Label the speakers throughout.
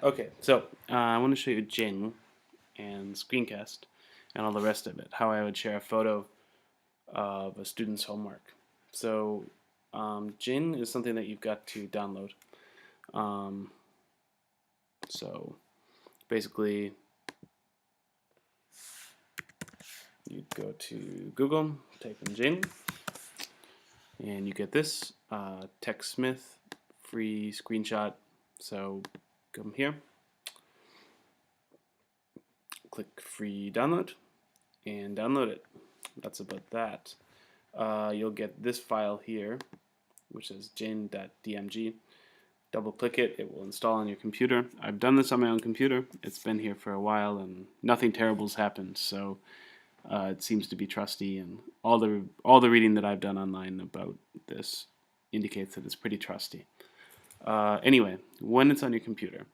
Speaker 1: Okay, so I want to show you Jing and screencast and all the rest of it, how I would share a photo of a student's homework. So Jing is something that you've got to download. Um, so basically you go to Google, type in Jing, and you get this TechSmith free screenshot. So come here, click free download, and download it. That's about that. You'll get this file here, which is jane.dmg. Double click it, it will install on your computer. I've done this on my own computer. It's been here for a while and nothing terrible's happened, so it seems to be trusty, and all the reading that I've done online about this indicates that it's pretty trusty. Anyway, when it's on your computer,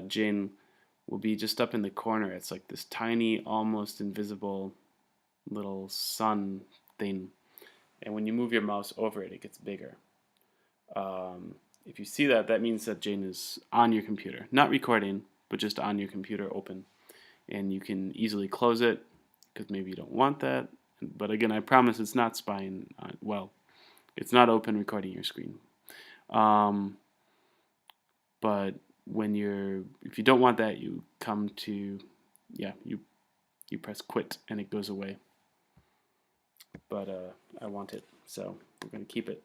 Speaker 1: Jane will be just up in the corner. It's like this tiny, almost invisible little sun thing, and when you move your mouse over it, it gets bigger. If you see that, that means that Jane is on your computer, not recording, but just on your computer open, and you can easily close it because maybe you don't want that. But again, I promise it's not spying on, well, it's not open recording your screen. Um, but if you don't want that, you come to, yeah, you press quit and it goes away. But I want it, so we're gonna keep it.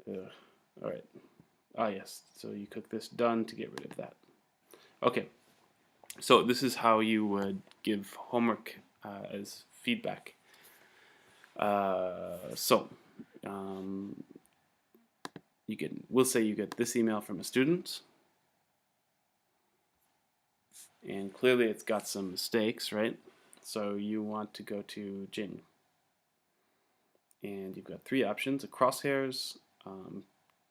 Speaker 1: All right. Ah, yes. So you click this done to get rid of that. Okay. So this is how you would give homework as feedback. So we'll say you get this email from a student, and clearly it's got some mistakes, right? So you want to go to Jing, and you've got three options: crosshairs,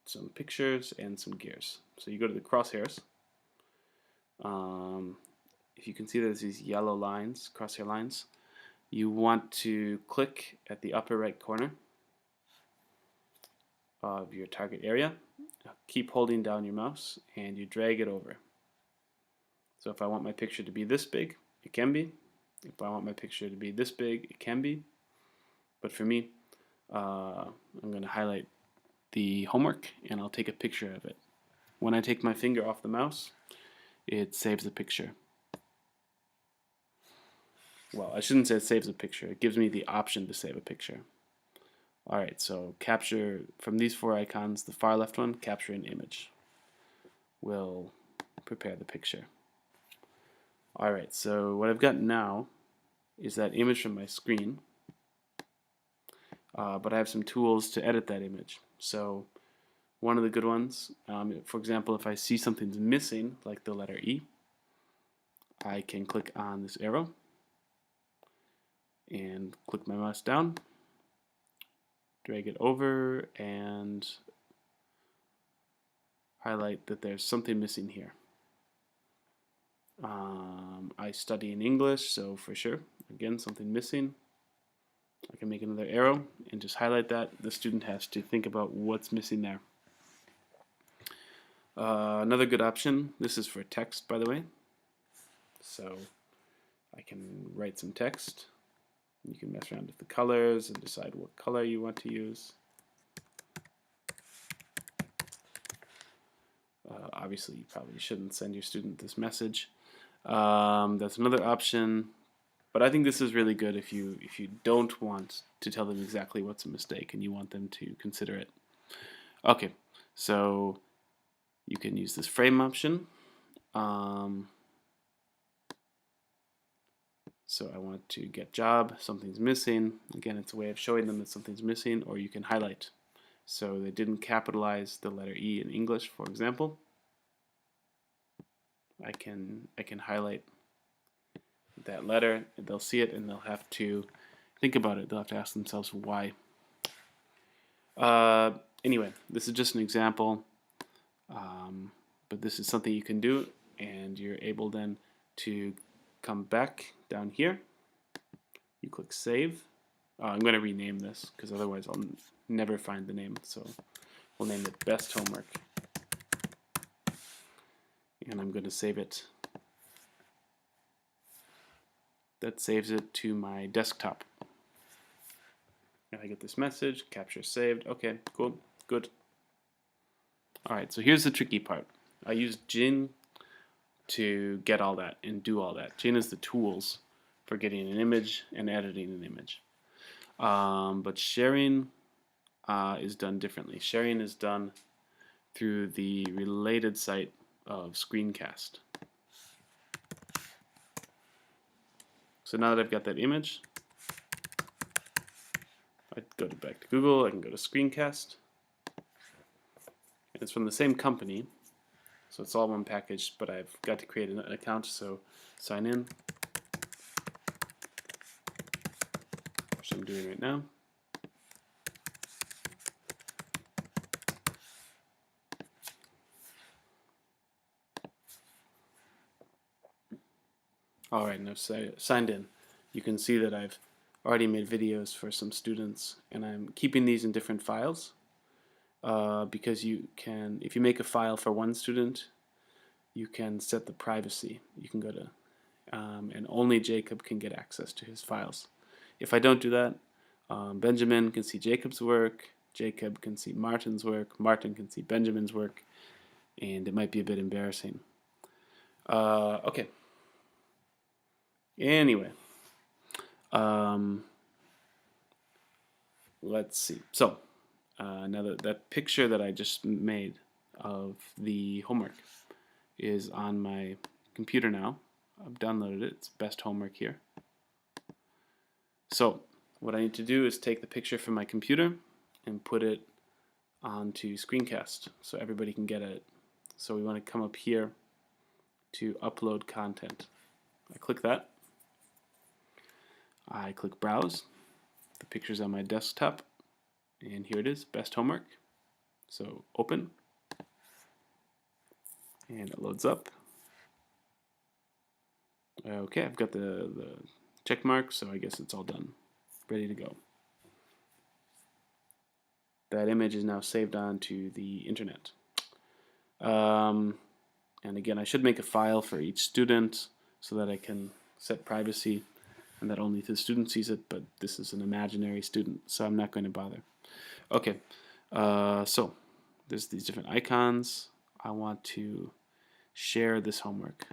Speaker 1: some pictures, and some gears. So you go to the crosshairs. If you can see there's these yellow lines, crosshair lines, you want to click at the upper right corner of your target area. Keep holding down your mouse and you drag it over. So if I want my picture to be this big, it can be. If I want my picture to be this big, it can be. But for me, I'm going to highlight the homework and I'll take a picture of it. When I take my finger off the mouse, it saves the picture. Well, I shouldn't say it saves a picture. It gives me the option to save a picture. Alright, so capture from these four icons, the far left one, capture an image. We'll prepare the picture. Alright, so what I've got now is that image from my screen, but I have some tools to edit that image. So one of the good ones, for example, if I see something's missing, like the letter E, I can click on this arrow and click my mouse down, drag it over, and highlight that there's something missing here. I study in English, so for sure, again, something missing. I can make another arrow and just highlight that. The student has to think about what's missing there. Another good option, this is for text, by the way. So I can write some text. You can mess around with the colors and decide what color you want to use. Obviously, you probably shouldn't send your student this message. That's another option, but I think this is really good if you don't want to tell them exactly what's a mistake and you want them to consider it. Okay, so you can use this frame option. So I want to get job, something's missing. Again, it's a way of showing them that something's missing, or you can highlight. So they didn't capitalize the letter E in English, for example. I can highlight that letter, and they'll see it and they'll have to think about it. They'll have to ask themselves why. Anyway, this is just an example, but this is something you can do, and you're able then to come back down here. You click save. I'm going to rename this because otherwise I'll never find the name. So we'll name it best homework. and I'm going to save it. That saves it to my desktop. And I get this message, capture saved. Okay, cool, good. Alright, so here's the tricky part. I used Jing to get all that and do all that. Jing is the tools for getting an image and editing an image. But sharing is done differently. Sharing is done through the related site of Screencast. So now that I've got that image, I go back to Google, I can go to Screencast. It's from the same company, so it's all one package, but I've got to create an account, so sign in, which I'm doing right now. Alright, and I've signed in. You can see that I've already made videos for some students, and I'm keeping these in different files because you can, if you make a file for one student, you can set the privacy. You can go to, and only Jacob can get access to his files. If I don't do that, Benjamin can see Jacob's work, Jacob can see Martin's work, Martin can see Benjamin's work, and it might be a bit embarrassing. Okay. Anyway, let's see. So, now that picture that I just made of the homework is on my computer now. I've downloaded it. It's best homework here. So, what I need to do is take the picture from my computer and put it onto Screencast so everybody can get at it. So we want to come up here to upload content. I click that. I click browse. The picture's on my desktop, and here it is, best homework. So open, and it loads up. Okay, I've got the check mark, so I guess it's all done, ready to go. That image is now saved onto the internet. And again, I should make a file for each student so that I can set privacy and that only the student sees it, but this is an imaginary student, so I'm not going to bother. Okay, so there's these different icons. I want to share this homework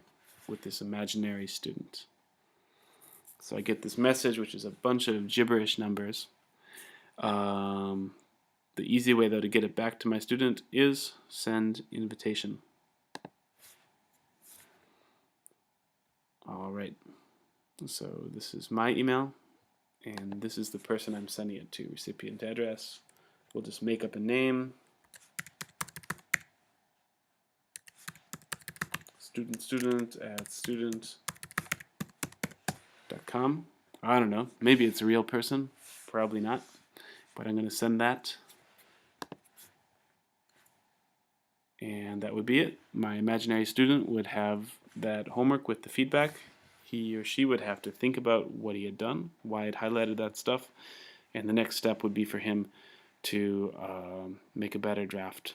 Speaker 1: with this imaginary student. So I get this message, which is a bunch of gibberish numbers. The easy way, though, to get it back to my student is send invitation. All right. So this is my email, and this is the person I'm sending it to, recipient address. We'll just make up a name. student@student.com. I don't know. Maybe it's a real person. Probably not. But I'm going to send that. And that would be it. My imaginary student would have that homework with the feedback. He or she would have to think about what he had done, why it highlighted that stuff, and the next step would be for him to make a better draft